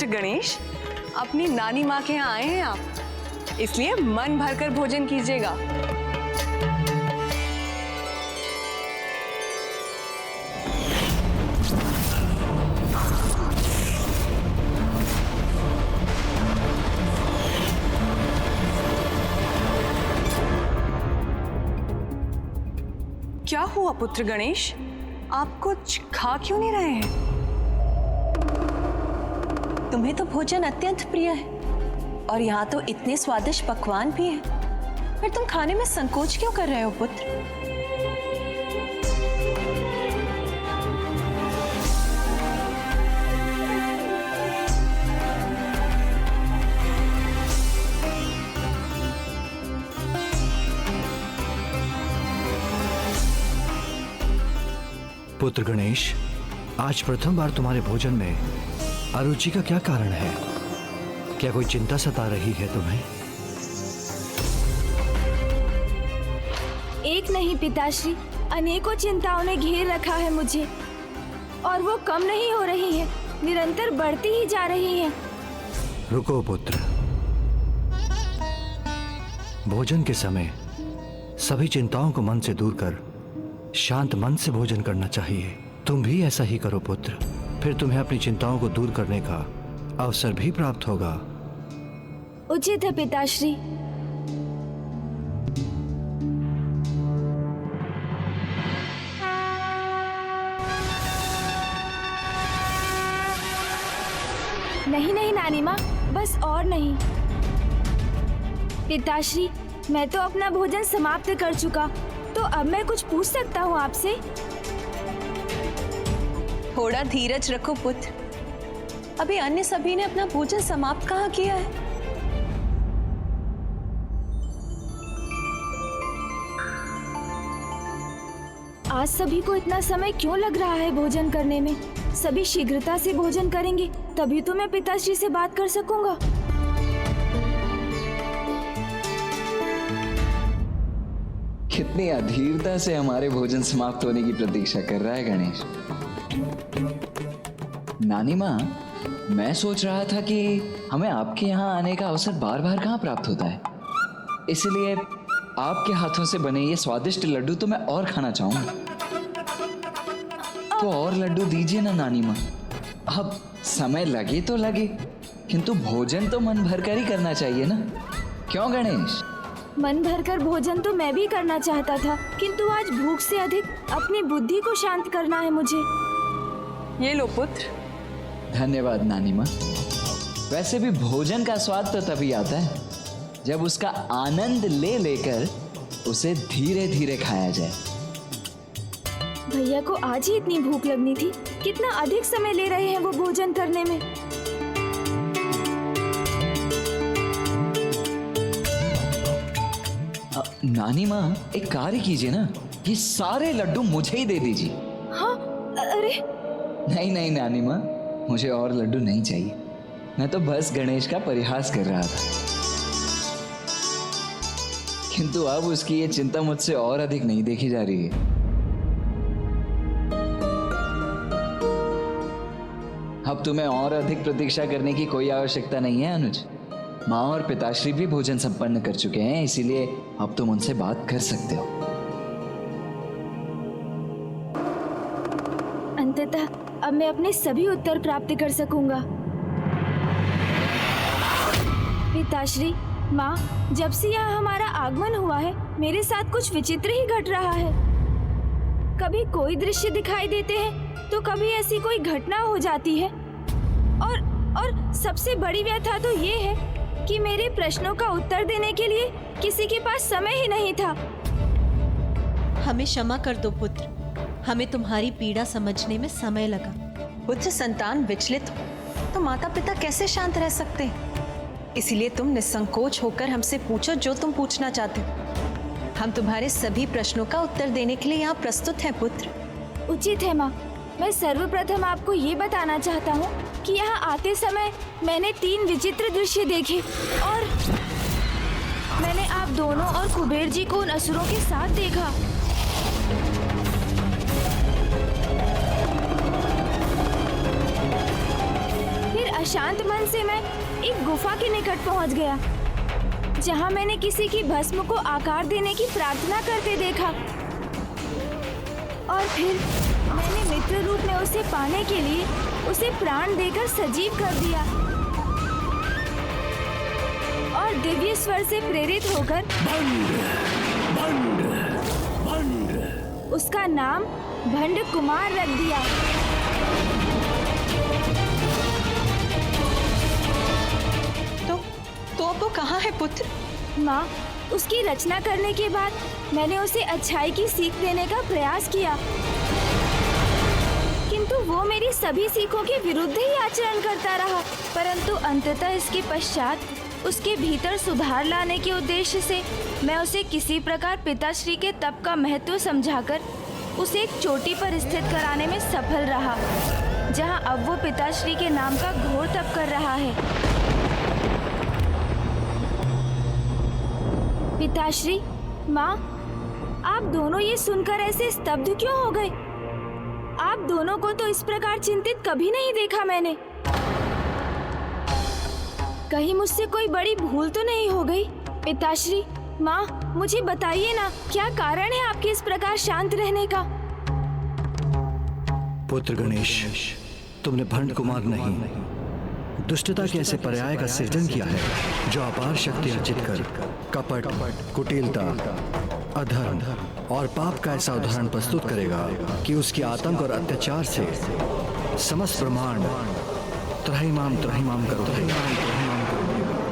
गणेश, अपनी नानी माँ के यहाँ आए हैं आप, इसलिए मन भरकर भोजन कीजिएगा। क्या हुआ पुत्र गणेश, आप कुछ खा क्यों नहीं रहे हैं? तुम्हें तो भोजन अत्यंत प्रिय है और यहाँ तो इतने स्वादिष्ट पकवान भी हैं। फिर तुम खाने में संकोच क्यों कर रहे हो पुत्र? पुत्र गणेश, आज प्रथम बार तुम्हारे भोजन में अरुचि का क्या कारण है? क्या कोई चिंता सता रही है तुम्हें? एक नहीं पिताश्री, अनेकों चिंताओं ने घेर रखा है मुझे और वो कम नहीं हो रही है, निरंतर बढ़ती ही जा रही है। रुको पुत्र, भोजन के समय सभी चिंताओं को मन से दूर कर शांत मन से भोजन करना चाहिए। तुम भी ऐसा ही करो पुत्र, फिर तुम्हें अपनी चिंताओं को दूर करने का अवसर भी प्राप्त होगा। उचित है पिताश्री। नहीं नहीं नानी माँ, बस और नहीं। पिताश्री, मैं तो अपना भोजन समाप्त कर चुका, तो अब मैं कुछ पूछ सकता हूँ आपसे? थोड़ा धीरज रखो पुत्र, अभी अन्य सभी ने अपना भोजन समाप्त कहाँ किया है। आज सभी को इतना समय क्यों लग रहा है भोजन करने में? सभी शीघ्रता से भोजन करेंगे तभी तो मैं पिताश्री से बात कर सकूंगा। कितनी अधीरता से हमारे भोजन समाप्त होने की प्रतीक्षा कर रहा है गणेश। नानी माँ, मैं सोच रहा था कि हमें आपके यहाँ आने का अवसर बार बार कहाँ प्राप्त होता है, इसलिए आपके हाथों से बने ये स्वादिष्ट लड्डू तो मैं और खाना चाहूंगा। तो और लड्डू दीजिए ना नानी माँ। अब समय लगे तो लगे, किंतु भोजन तो मन भरकर ही करना चाहिए ना, क्यों गणेश? मन भरकर भोजन तो मैं भी करना चाहता था, किंतु आज भूख से अधिक अपनी बुद्धि को शांत करना है मुझे। ये लो पुत्र। धन्यवाद नानी माँ। वैसे भी भोजन का स्वाद तो तभी आता है जब उसका आनंद ले लेकर उसे धीरे धीरे खाया जाए। भैया को आज ही इतनी भूख लगनी थी, कितना अधिक समय ले रहे हैं वो भोजन करने में। नानी माँ, एक कार्य कीजिए ना, ये सारे लड्डू मुझे ही दे दीजिए। हाँ, अरे नहीं नहीं नानी माँ, मुझे और लड्डू नहीं चाहिए। मैं तो बस गणेश का परिहास कर रहा था, किंतु अब उसकी ये चिंता मुझसे और अधिक नहीं देखी जा रही है। अब तुम्हें और अधिक प्रतीक्षा करने की कोई आवश्यकता नहीं है अनुज। माँ और पिताश्री भी भोजन संपन्न कर चुके हैं, इसीलिए अब तुम उनसे बात कर सकते हो। अंततः अब मैं अपने सभी उत्तर प्राप्त कर सकूंगा। पिताश्री, माँ, जब से यहाँ हमारा आगमन हुआ है मेरे साथ कुछ विचित्र ही घट रहा है। कभी कोई दृश्य दिखाई देते हैं तो कभी ऐसी कोई घटना हो जाती है, और सबसे बड़ी व्यथा तो ये है कि मेरे प्रश्नों का उत्तर देने के लिए किसी के पास समय ही नहीं था। हमें क्षमा कर दो पुत्र, हमें तुम्हारी पीड़ा समझने में समय लगा। पुत्र संतान विचलित हो तो माता पिता कैसे शांत रह सकते हैं? इसलिए तुम निसंकोच होकर हमसे पूछो जो तुम पूछना चाहते हो। हम तुम्हारे सभी प्रश्नों का उत्तर देने के लिए यहाँ प्रस्तुत हैं पुत्र। उचित है माँ। मैं सर्वप्रथम आपको ये बताना चाहता हूँ कि यहाँ आते समय मैंने 3 विचित्र दृश्य देखे और मैंने आप दोनों और कुबेर जी को उन असुरों के साथ देखा। फिर अशांत मन से मैं एक गुफा के निकट पहुंच गया, जहां मैंने किसी की भस्म को आकार देने की प्रार्थना करते देखा। और फिर मैंने मित्र रूप में उसे पाने के लिए उसे प्राण देकर सजीव कर दिया और दिव्य स्वर से प्रेरित होकर उसका नाम भंड कुमार रख दिया। तो अब वो कहाँ है पुत्र? माँ, उसकी रचना करने के बाद मैंने उसे अच्छाई की सीख देने का प्रयास किया, किंतु वो मेरी सभी सीखों के विरुद्ध ही आचरण करता रहा। परंतु अंततः इसके पश्चात उसके भीतर सुधार लाने के उद्देश्य से मैं उसे किसी प्रकार पिताश्री के तप का महत्व समझाकर उसे एक चोटी पर स्थित कराने में सफल रहा, जहां अब वो पिताश्री के नाम का घोर तप कर रहा है। पिताश्री, माँ, आप दोनों ये सुनकर ऐसे स्तब्ध क्यों हो गए? आप दोनों को तो इस प्रकार चिंतित कभी नहीं देखा मैंने। कहीं मुझसे कोई बड़ी भूल तो नहीं हो गई? पिताश्री, माँ, मुझे बताइए ना, क्या कारण है आपके इस प्रकार शांत रहने का? पुत्र गणेश, तुमने भंड कुमार नहीं, दुष्टता के ऐसे पर्याय का सृजन किया है जो अपार शक्ति अर्जित कर कपट, कुटिलता, अधर्म और पाप का ऐसा उदाहरण प्रस्तुत करेगा कि उसके आतंक और अत्याचार से समस्त ब्रह्मांड त्रहिमाम करो।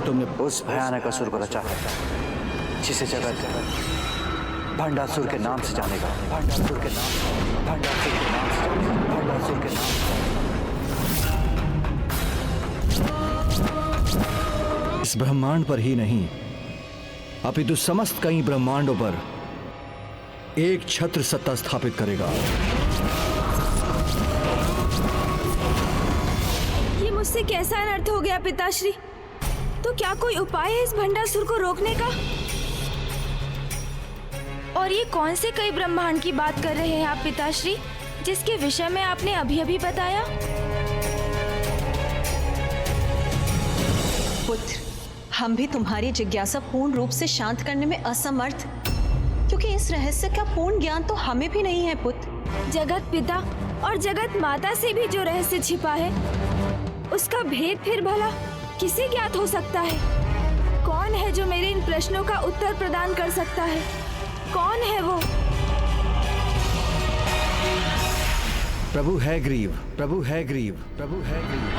तुमने उस भयानक असुर को रचा है जिसे जगत भंडासुर के नाम से जानेगा। भंडासुर के नाम इस ब्रह्मांड पर ही नहीं अपितु समस्त कई ब्रह्मांडों पर एक छत्र सत्ता स्थापित करेगा। ये मुझसे कैसा अनर्थ हो गया पिताश्री? तो क्या कोई उपाय है इस भंडासुर को रोकने का? और ये कौन से कई ब्रह्मांड की बात कर रहे हैं आप पिताश्री, जिसके विषय में आपने अभी अभी बताया? पुत्र, हम भी तुम्हारी जिज्ञासा पूर्ण रूप से शांत करने में असमर्थ, क्योंकि इस रहस्य का पूर्ण ज्ञान तो हमें भी नहीं है पुत्र। जगत पिता और जगत माता से भी जो रहस्य छिपा है, उसका भेद फिर भला किसे ज्ञात हो सकता है? कौन है जो मेरे इन प्रश्नों का उत्तर प्रदान कर सकता है? कौन है वो? प्रभु है ग्रीव, प्रभु है ग्रीव, प्रभु है ग्रीव।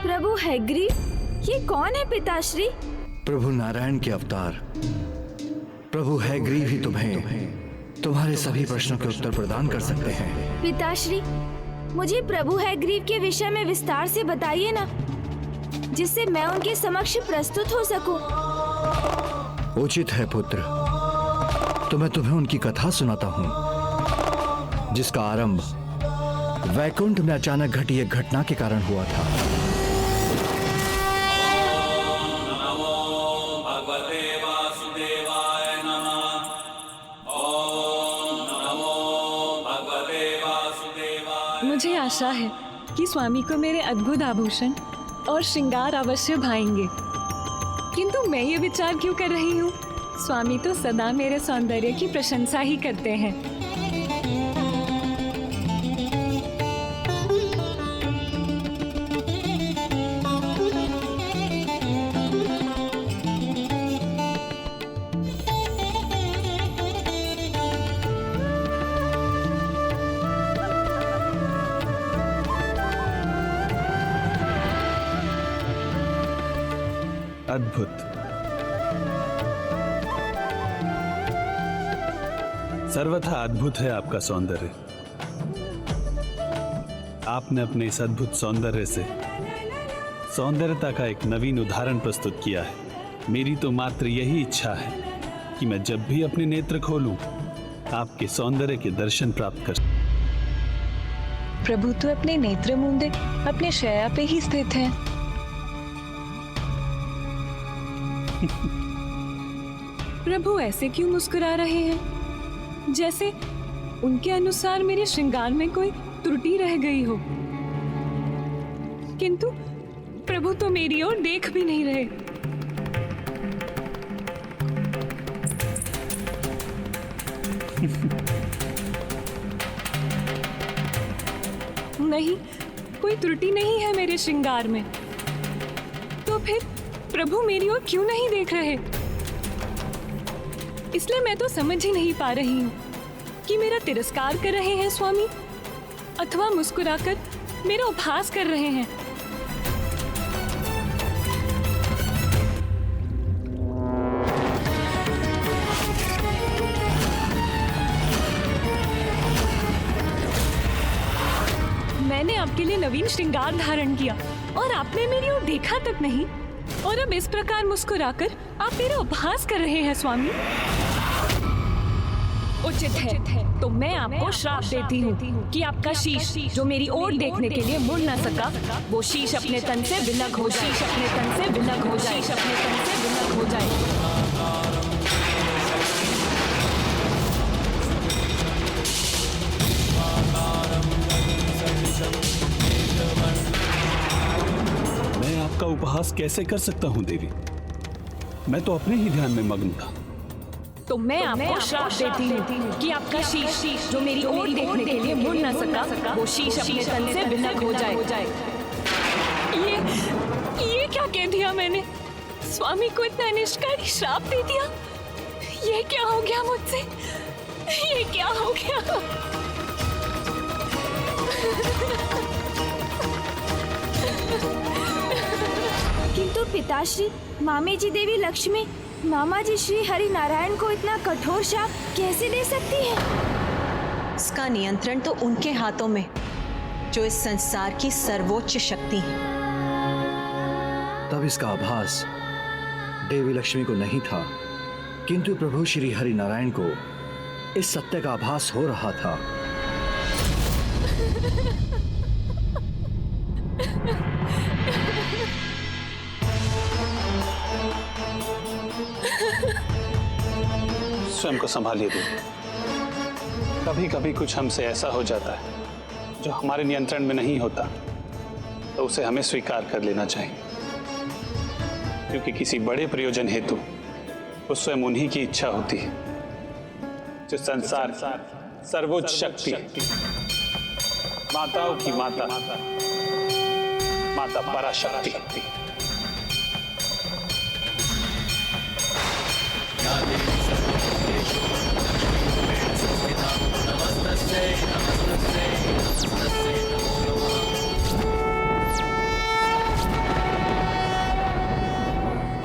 प्रभु हैग्रीव, ये कौन है पिताश्री? प्रभु नारायण के अवतार प्रभु हैग्रीव ही तुम्हें तुम्हारे सभी प्रश्नों के उत्तर प्रदान कर सकते हैं। पिताश्री, मुझे प्रभु हैग्रीव के विषय में विस्तार से बताइए ना, जिससे मैं उनके समक्ष प्रस्तुत हो सकूं। उचित है पुत्र, तो मैं तुम्हें उनकी कथा सुनाता हूँ, जिसका आरंभ वैकुंठ में अचानक घटी एक घटना के कारण हुआ था। मुझे आशा है कि स्वामी को मेरे अद्भुत आभूषण और श्रृंगार अवश्य भाएंगे, किंतु मैं ये विचार क्यों कर रही हूँ? स्वामी तो सदा मेरे सौंदर्य की प्रशंसा ही करते हैं। अद्भुत, सर्वथा अद्भुत है आपका सौंदर्य। आपने अपने इस अद्भुत सौंदर्य से सौंदर्यता का एक नवीन उदाहरण प्रस्तुत किया है। मेरी तो मात्र यही इच्छा है कि मैं जब भी अपने नेत्र खोलूं, आपके सौंदर्य के दर्शन प्राप्त कर। प्रभु तो अपने नेत्र मूंदे अपने शैया पे ही स्थित हैं। प्रभु ऐसे क्यों मुस्कुरा रहे हैं, जैसे उनके अनुसार मेरे श्रृंगार में कोई त्रुटि रह गई हो, किंतु प्रभु तो मेरी ओर देख भी नहीं रहे। नहीं, कोई त्रुटि नहीं है मेरे श्रृंगार में। तो फिर प्रभु मेरी ओर क्यों नहीं देख रहे? इसलिए मैं तो समझ ही नहीं पा रही हूँ कि मेरा तिरस्कार कर रहे हैं स्वामी अथवा मुस्कुराकर मेरा उपहास कर रहे हैं। मैंने आपके लिए नवीन श्रृंगार धारण किया और आपने मेरी ओर देखा तक नहीं, और अब इस प्रकार मुस्कुराकर आप मेरा उपहास कर रहे हैं स्वामी। उचित है तो मैं आपको श्राप देती हूँ कि आपका शीश जो मेरी ओर देखने के लिए मुड़ न सका, वो शीश अपने तन से विलग हो जाए, अपने तन से विलग हो जाए, अपने तन से विलग हो जाए। मैं आपका उपहास कैसे कर सकता हूँ देवी? मैं तो अपने ही ध्यान में मग्न था। तो मैं आपको श्राप देती हूँ कि आपका शीश जो मेरी ओर देखने के लिए मुड़ न सका, वो शीश अपने तन से विलग हो जाए। ये क्या कह दिया मैंने? स्वामी को इतना निष्कारी श्राप दे दिया। ये क्या हो गया मुझसे? ये क्या हो गया? किंतु पिताश्री, मामी जी देवी लक्ष्मी, मामा जी श्री हरि नारायण को इतना कठोर शाप कैसे दे सकती है? इसका नियंत्रण तो उनके हाथों में, जो इस संसार की सर्वोच्च शक्ति है। तब इसका आभास देवी लक्ष्मी को नहीं था, किंतु प्रभु श्री हरि नारायण को इस सत्य का आभास हो रहा था। स्वयं को संभालिए देवी। कभी कभी कुछ हमसे ऐसा हो जाता है जो हमारे नियंत्रण में नहीं होता, तो उसे हमें स्वीकार कर लेना चाहिए, क्योंकि किसी बड़े प्रयोजन हेतु वो स्वयं उन्हीं की इच्छा होती है जो संसार सर्वोच्च शक्ति, माताओं की माता, माता पराशक्ति।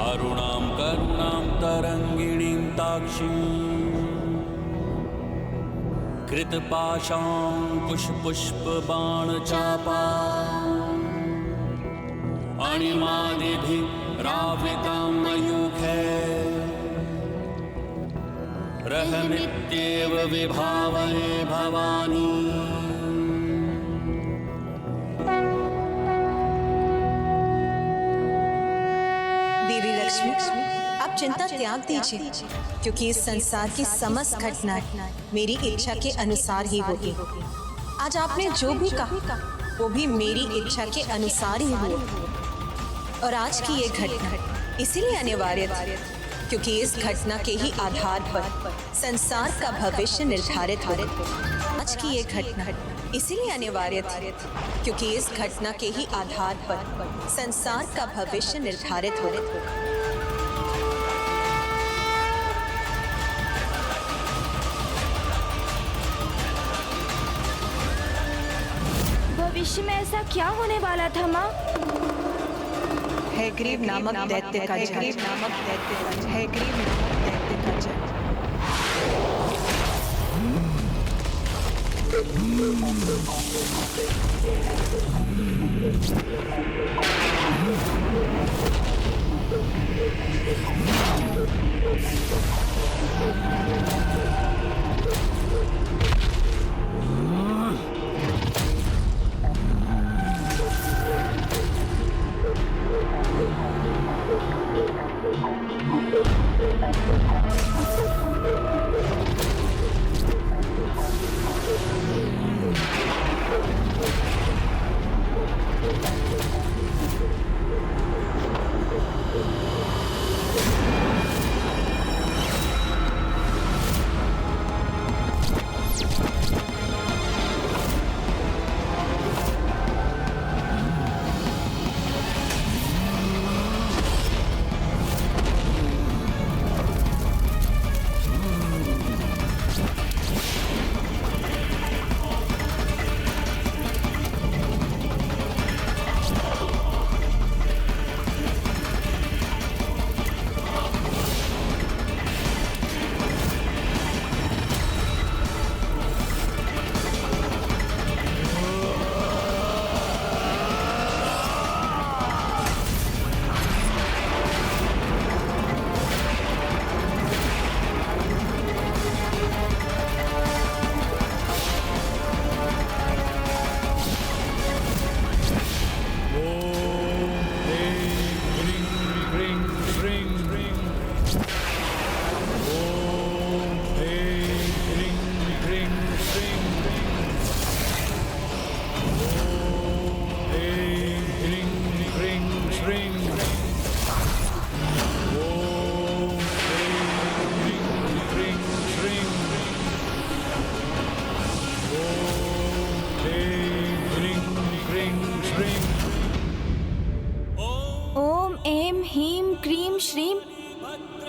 अरुणां करुणां तरंगिणीं ताक्षीं कृतपाशाङ्कुशपुष्पबाणचापा अणिमादिभिरावृतां मयूखैः रहमित्येव विभावये भवानी। देवी लक्ष्मी, आप चिंता त्याग दीजिए, क्योंकि इस संसार की समस्त घटनाएं मेरी इच्छा के अनुसार ही होगी। आज आपने जो भी कहा वो भी मेरी इच्छा के अनुसार ही हुआ, और आज की ये घटना इसीलिए अनिवार्य थी क्योंकि इस घटना के ही आधार पर संसार का भविष्य निर्धारित हो। आज की ये घटना इसीलिए अनिवार्य थी क्योंकि इस घटना के ही आधार पर संसार का भविष्य निर्धारित हो। भविष्य में ऐसा क्या होने वाला था माँ? हैग्रीव नामक दैत्य का जन्म। हैग्रीव नामक दैत्य का जन्म।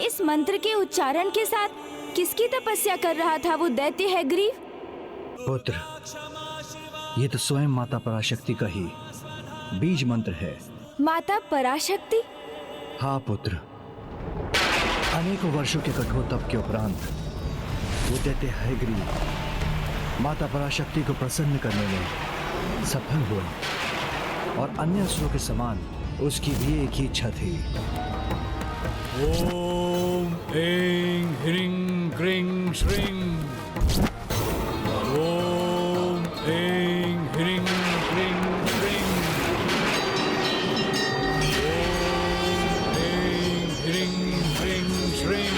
इस मंत्र के उच्चारण के साथ किसकी तपस्या कर रहा था वो दैत्य हैग्रीव? पुत्र, ये तो स्वयं माता पराशक्ति का ही बीज मंत्र है। माता पराशक्ति? हाँ पुत्र, अनेकों वर्षों के कठोर तप के उपरांत वो दैत्य हैग्रीव माता पराशक्ति को प्रसन्न करने में सफल हुआ और अन्य असुरों के समान उसकी भी एक ही इच्छा थी। ओम ऐं ह्रीं क्रीं श्रीं। ओम ऐं ह्रीं क्रीं श्रीं। ओम ऐं ह्रीं क्रीं श्रीं।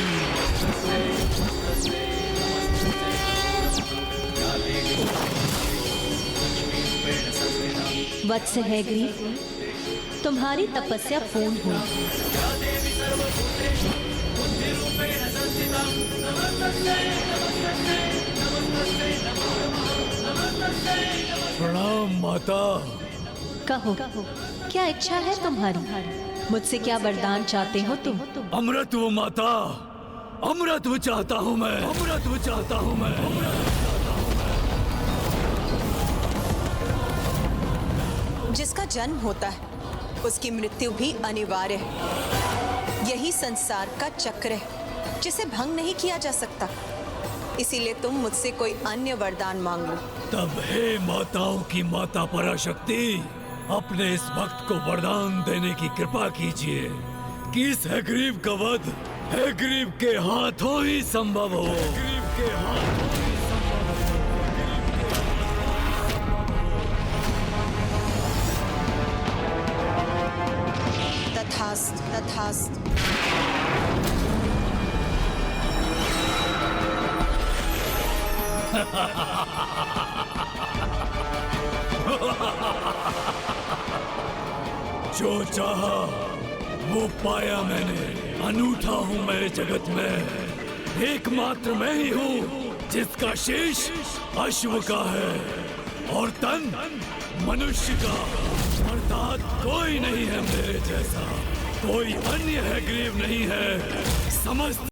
वत्स हैग्रीव, तुम्हारी तपस्या पूर्ण हुई। प्रणाम माता। कहो, क्या इच्छा है तुम्हारी? मुझसे क्या वरदान चाहते हो तुम? अमृतत्व माता, अमृतत्व चाहता हूँ मैं, अमृतत्व चाहता हूँ मैं। जिसका जन्म होता है उसकी मृत्यु भी अनिवार्य है। यही संसार का चक्र है जिसे भंग नहीं किया जा सकता। इसीलिए तुम मुझसे कोई अन्य वरदान मांग लो। तब हे माताओं की माता पराशक्ति, अपने इस भक्त को वरदान देने की कृपा कीजिए कि इस हैग्रीव का वध हैग्रीव के हाथों ही संभव हो। हैग्रीव के हाथों ही तथास्तु, तथास्तु। जो चाहा वो पाया मैंने। अनूठा हूँ मैं जगत में, एकमात्र मैं ही हूँ जिसका शीश अश्व का है और तन मनुष्य का। अर्थात कोई नहीं है मेरे जैसा, कोई अन्य हैग्रीव नहीं है। समस्त